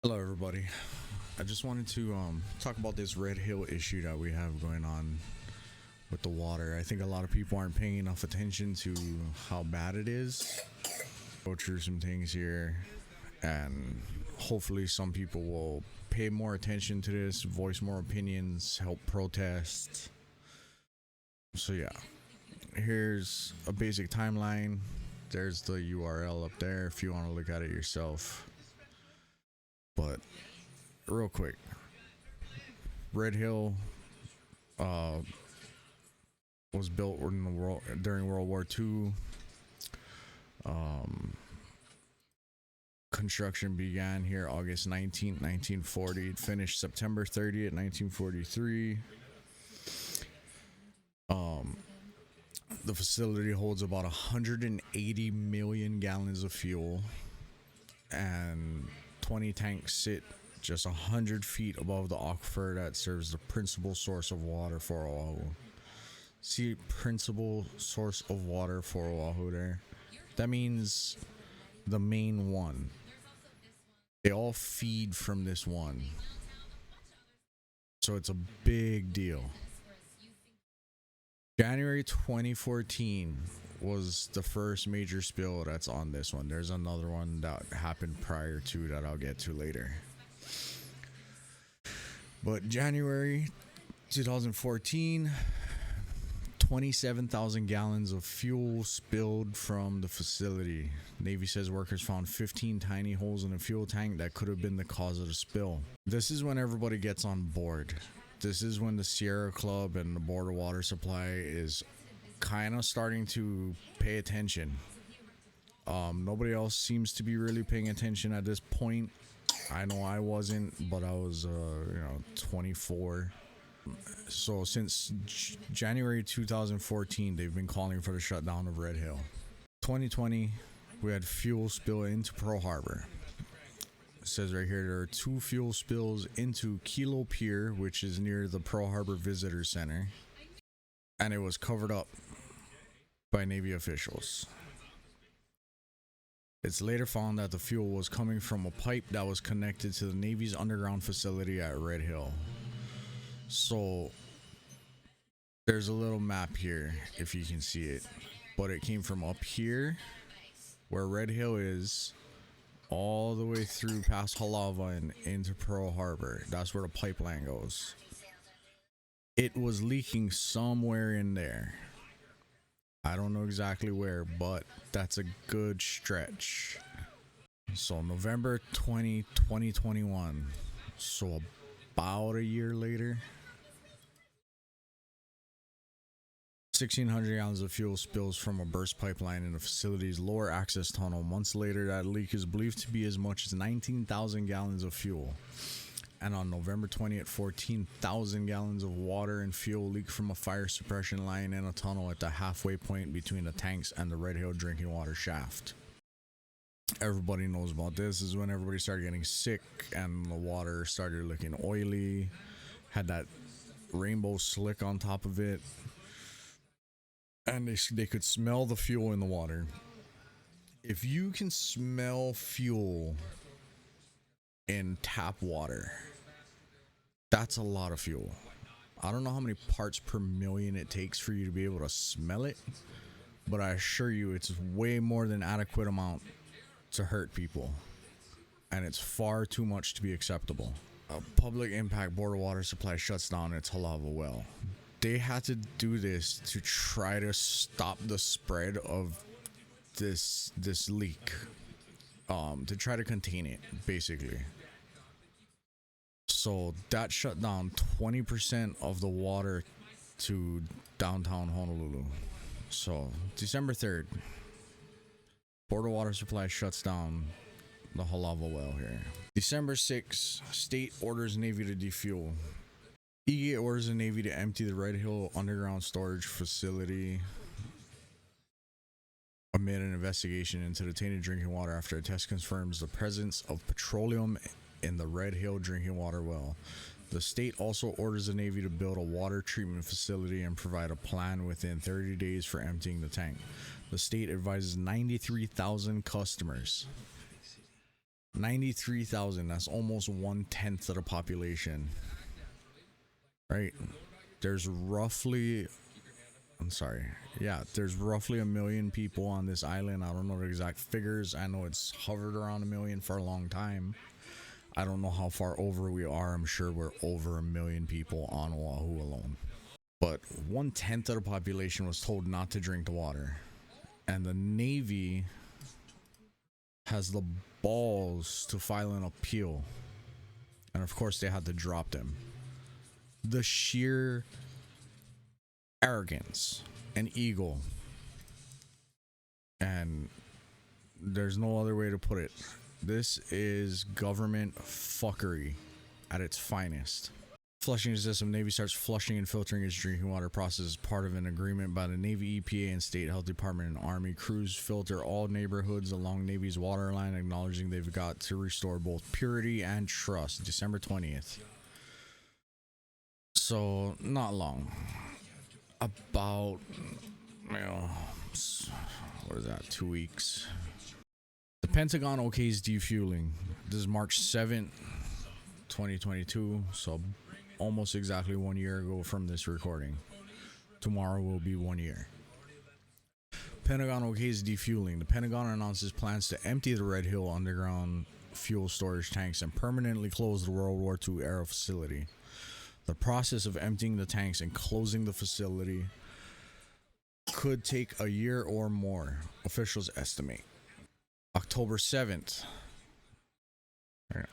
Hello, everybody. I just wanted to talk about this Red Hill issue that we have going on with the water. I think a lot of people aren't paying enough attention to how bad it is. Go through some things here, and hopefully, some people will pay more attention to this, voice more opinions, help protest. So, yeah, here's a basic timeline. There's the URL up there if you want to look at it yourself. But real quick, Red Hill uh, was built in the world during World War II. Um, Construction began here August 19th, 1940. It finished September 30th, 1943. Um, the facility holds about 180 million gallons of fuel, and 20 tanks sit just 100 feet above the aquifer that serves the principal source of water for Oahu. See, principal source of water for Oahu there? That means the main one. They all feed from this one. So it's a big deal. January 2014 was the first major spill that's on this one. There's another one that happened prior to that I'll get to later. But January 2014, 27,000 gallons of fuel spilled from the facility. Navy says workers found 15 tiny holes in the fuel tank that could have been the cause of the spill. This is when everybody gets on board. This is when the Sierra Club and the Board of Water Supply is kind of starting to pay attention. Nobody else seems to be really paying attention at this point. I know I wasn't, but I was 24. So since January 2014, they've been calling for the shutdown of Red Hill. 2020, we had fuel spill into Pearl Harbor. It says right here there are 2 fuel spills into Kilo Pier, which is near the Pearl Harbor Visitor Center, and it was covered up by Navy officials. It's later found that the fuel was coming from a pipe that was connected to the Navy's underground facility at Red Hill. So there's a little map here if you can see it, but it came from up here where Red Hill is all the way through past Halava and into Pearl Harbor. That's where the pipeline goes. It was leaking somewhere in there. I don't know exactly where, but that's a good stretch. So November 2021. So about a year later, 1,600 gallons of fuel spills from a burst pipeline in the facility's lower access tunnel. Months later, that leak is believed to be as much as 19,000 gallons of fuel. And on November 20th, 14,000 gallons of water and fuel leaked from a fire suppression line in a tunnel at the halfway point between the tanks and the Red Hill drinking water shaft. Everybody knows about this. This is when everybody started getting sick and the water started looking oily, had that rainbow slick on top of it, and they could smell the fuel in the water. If you can smell fuel in tap water, that's a lot of fuel. I don't know how many parts per million it takes for you to be able to smell it, but I assure you it's way more than adequate amount to hurt people, and it's far too much to be acceptable. A public impact Board of Water Supply shuts down its Halava well. They had to do this to try to stop the spread of this leak, to try to contain it, basically. So that shut down 20% of the water to downtown Honolulu. So December 3rd, Board of Water Supply shuts down the Halava well here. December 6th, state orders Navy to defuel. EGA orders the Navy to empty the Red Hill underground storage facility amid an investigation into the tainted drinking water after a test confirms the presence of petroleum in the Red Hill drinking water well. The state also orders the Navy to build a water treatment facility and provide a plan within 30 days for emptying the tank. The state advises 93,000 customers 93,000. That's almost 1/10 of the population. Right? There's roughly, I'm sorry. Yeah, there's roughly 1 million people on this island. I don't know the exact figures. I know it's hovered around 1 million for a long time. I don't know how far over we are. I'm sure we're over 1 million people on Oahu alone. But 1/10 of the population was told not to drink the water. And the Navy has the balls to file an appeal. And of course, they had to drop them. The sheer arrogance and ego, and there's no other way to put it. This is government fuckery at its finest. Flushing system. Navy starts flushing and filtering its drinking water process as part of an agreement by the Navy, EPA, and State Health Department and Army. Crews filter all neighborhoods along Navy's water line, acknowledging they've got to restore both purity and trust. December 20th. So, not long. About, what is that, 2 weeks. The Pentagon okays defueling. This is March 7th, 2022. So, almost exactly 1 year ago from this recording. Tomorrow will be 1 year. Pentagon okays defueling. The Pentagon announces plans to empty the Red Hill underground fuel storage tanks and permanently close the World War II era facility. The process of emptying the tanks and closing the facility could take a year or more, officials estimate. October 7th.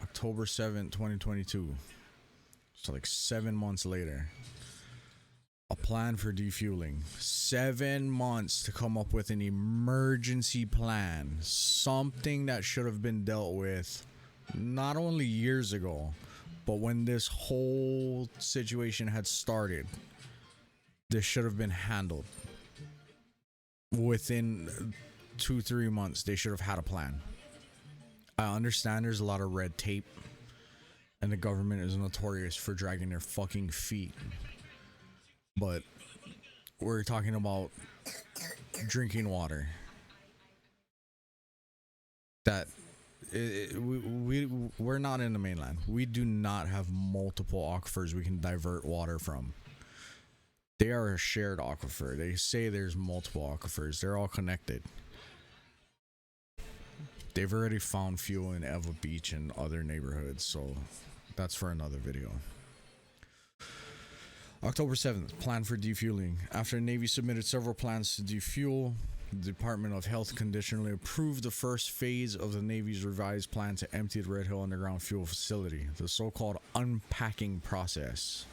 October 7th, 2022. So like 7 months later. A plan for defueling. 7 months to come up with an emergency plan. Something that should have been dealt with not only years ago, but when this whole situation had started. This should have been handled. Within 2-3 months, they should have had a plan. I understand there's a lot of red tape, and the government is notorious for dragging their fucking feet. But we're talking about drinking water. That we're not in the mainland. We do not have multiple aquifers we can divert water from. They are a shared aquifer. They say there's multiple aquifers. They're all connected. They've already found fuel in Eva Beach and other neighborhoods, so that's for another video. October 7th, plan for defueling. After the Navy submitted several plans to defuel, the Department of Health conditionally approved the first phase of the Navy's revised plan to empty the Red Hill underground fuel facility, the so-called unpacking process.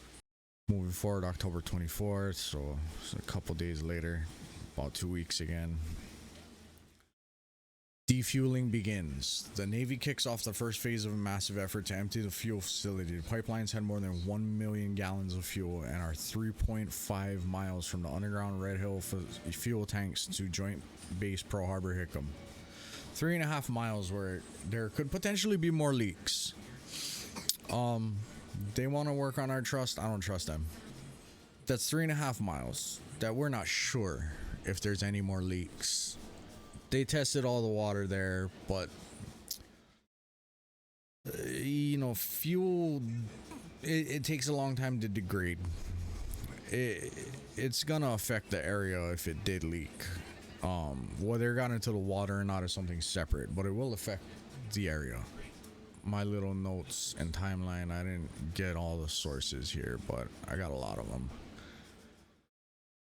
Moving forward, October 24th, so a couple days later, about 2 weeks again. Defueling begins. The Navy kicks off the first phase of a massive effort to empty the fuel facility. The pipelines had more than 1 million gallons of fuel and are 3.5 miles from the underground Red Hill fuel tanks to Joint Base Pearl Harbor Hickam. 3.5 miles where there could potentially be more leaks. They want to work on our trust. I don't trust them. That's 3.5 miles that we're not sure if there's any more leaks. They tested all the water there, but fuel, it takes a long time to degrade. It's gonna affect the area if it did leak. Whether it got into the water or not is something separate, but it will affect the area. My little notes and timeline, I didn't get all the sources here, but I got a lot of them.